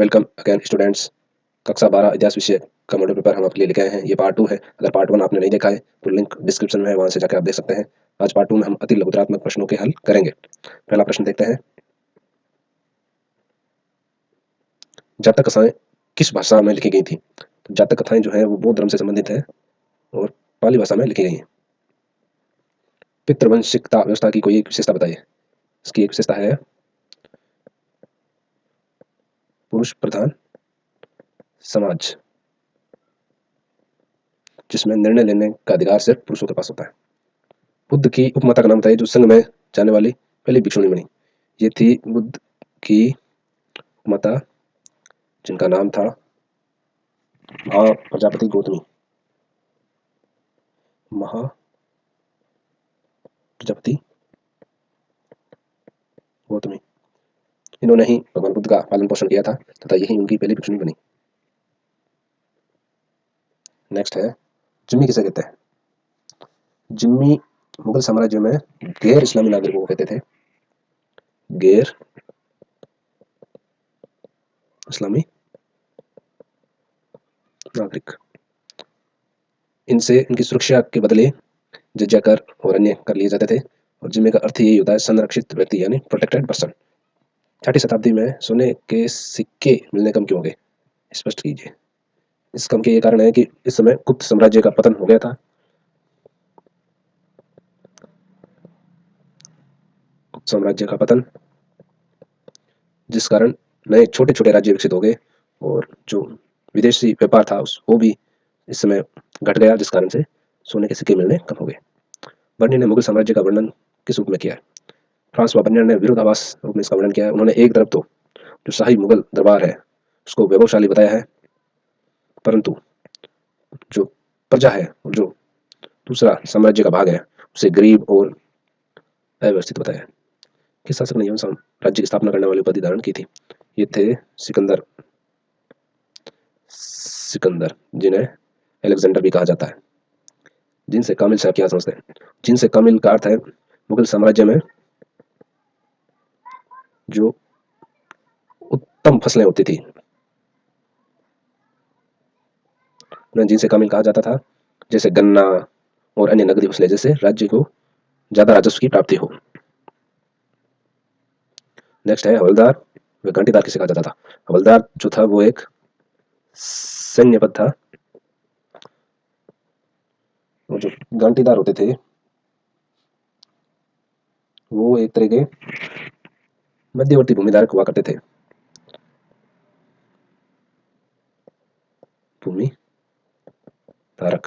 Welcome again students. कक्षा 12 इतिहास विषय का मॉडल पेपर हम आपके लिए लेके आए हैं। ये पार्ट 2 है। अगर पार्ट 1 आपने नहीं देखा है तो लिंक डिस्क्रिप्शन में है, वहां से जाकर आप देख सकते हैं। आज पार्ट 2 में हम अति लघुतरात्मक प्रश्नों के हल करेंगे। पहला प्रश्न देखते हैं। जातक कथाएं किस भाषा में लिखी गई थी? तो जातक कथाएं जो है वो बौद्ध धर्म से संबंधित है और पाली भाषा में लिखी गई है। पितृवंशिकता व्यवस्था की कोई एक विशेषता बताइए। इसकी एक विशेषता है पुरुष प्रधान समाज, जिसमें निर्णय लेने का अधिकार सिर्फ पुरुषों के पास होता है। बुद्ध की उपमाता का नाम बताइए जो संघ में जाने वाली पहली भिक्षुणी बनी। ये थी बुद्ध की उपमाता, जिनका नाम था महा प्रजापति गौतमी। महा प्रजापति गौतमी, इन्होंने ही भगवान बुद्ध का पालन पोषण किया था तथा यही उनकी पहली भिक्षुणी बनी। नेक्स्ट है, जिम्मी किसे कहते हैं? जिम्मी मुगल साम्राज्य में गैर इस्लामी नागरिकों को कहते थे। गैर इस्लामी नागरिक। इनसे इनकी सुरक्षा के बदले जजिया कर और अन्य कर लिए जाते थे। और जिम्मे का अर्थ यही होता है संरक्षित व्यक्ति, यानी प्रोटेक्टेड पर्सन। 6वीं शताब्दी में सोने के सिक्के मिलने कम क्यों हो गए? स्पष्ट कीजिए। इस कम के ये कारण है कि इस समय गुप्त साम्राज्य का पतन हो गया था। गुप्त साम्राज्य का पतन, जिस कारण नए छोटे छोटे राज्य विकसित हो गए और जो विदेशी व्यापार था वो भी इस समय घट गया, जिस कारण से सोने के सिक्के मिलने कम हो गए। बर्नी ने मुगल साम्राज्य का वर्णन किस रूप में किया है? फ्रांसवा बर्नियर ने विरोधाभास रूप में इसका वर्णन किया है। उन्होंने एक तरफ तो जो शाही मुगल दरबार है उसको वैभवशाली बताया है, परंतु जो प्रजा है और जो दूसरा साम्राज्य का भाग है उसे गरीब और अव्यवस्थित बताया है। किस शासक ने यौन राज्य की स्थापना करने वाली उपाधि धारण की थी? ये थे सिकंदर। सिकंदर, जिन्हें अलेक्जेंडर भी कहा जाता है। जिनसे कामिल से आप क्या समझते हैं? जिनसे कामिल का अर्थ है मुगल साम्राज्य में जो उत्तम फसलें होती थी, उन्हें जिनसे कामिल कहा जाता था। जैसे गन्ना और अन्य नकदी फसलें, जैसे राज्य को ज्यादा राजस्व की प्राप्ति हो। नेक्स्ट है हवलदार व घंटीदार किसे कहा जाता था? हवलदार जो था वो एक सैन्य पद था, और जो घंटीदार होते थे वो एक तरह के मध्यवर्ती भूमिधारक हुआ करते थे। भूमि धारक,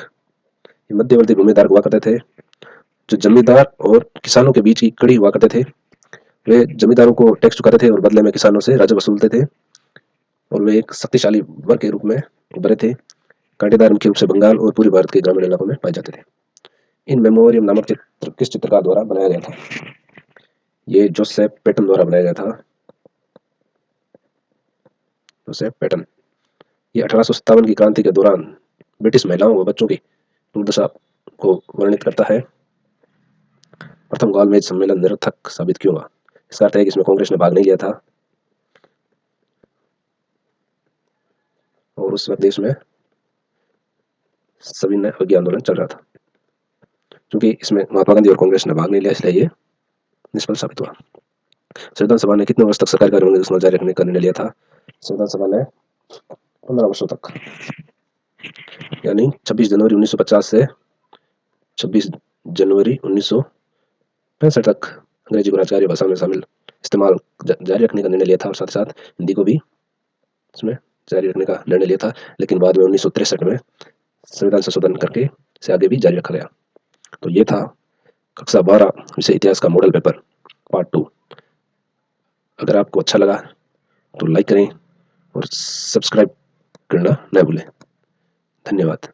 ये मध्यवर्ती भूमिधारक हुआ करते थे। जो जमींदार और किसानों के बीच की कड़ी हुआ करते थे, वे जमींदारों को टैक्स चुकाते थे और बदले में किसानों से राजस्व वसूलते थे, और वे एक शक्तिशाली वर्ग के रूप में उभरे थे। कांटेदार मुख्य रूप से बंगाल और पूर्वी भारत के ग्रामीण इलाकों में पाए जाते थे। इन मेमोरियम नामक चित्र किस चित्रकार द्वारा बनाया गया था? ये जोसेफ पैटन द्वारा बनाया गया था। जोसेफ पैटन, ये 1857 की क्रांति के दौरान ब्रिटिश महिलाओं व बच्चों की दुर्दशा को वर्णित करता है। प्रथम ग्वालमेज सम्मेलन निरर्थक साबित क्यों हुआ? इसका अर्थ है कि इसमें कांग्रेस ने भाग नहीं लिया था और उस वक्त देश में सविनय अवज्ञा आंदोलन चल रहा था। क्योंकि इसमें महात्मा गांधी और कांग्रेस ने भाग नहीं लिया, इसलिए ये निष्फल साबित हुआ। संविधान सभा ने कितने वर्ष तक सरकारी कार्य जारी रखने का निर्णय लिया था? संविधान सभा ने 15 वर्षों तक, यानी 26 जनवरी 1950 से 26 जनवरी 1965 तक अंग्रेजी को राजकीय भाषा में शामिल इस्तेमाल जारी रखने का निर्णय लिया था, और साथ ही साथ हिंदी को भी इसमें जारी रखने का निर्णय लिया था। लेकिन बाद में 1963 में संविधान संशोधन करके इसे आगे भी जारी रखा गया। तो ये था कक्षा 12 विषय इतिहास का मॉडल पेपर पार्ट 2। अगर आपको अच्छा लगा तो लाइक करें और सब्सक्राइब करना न भूलें। धन्यवाद।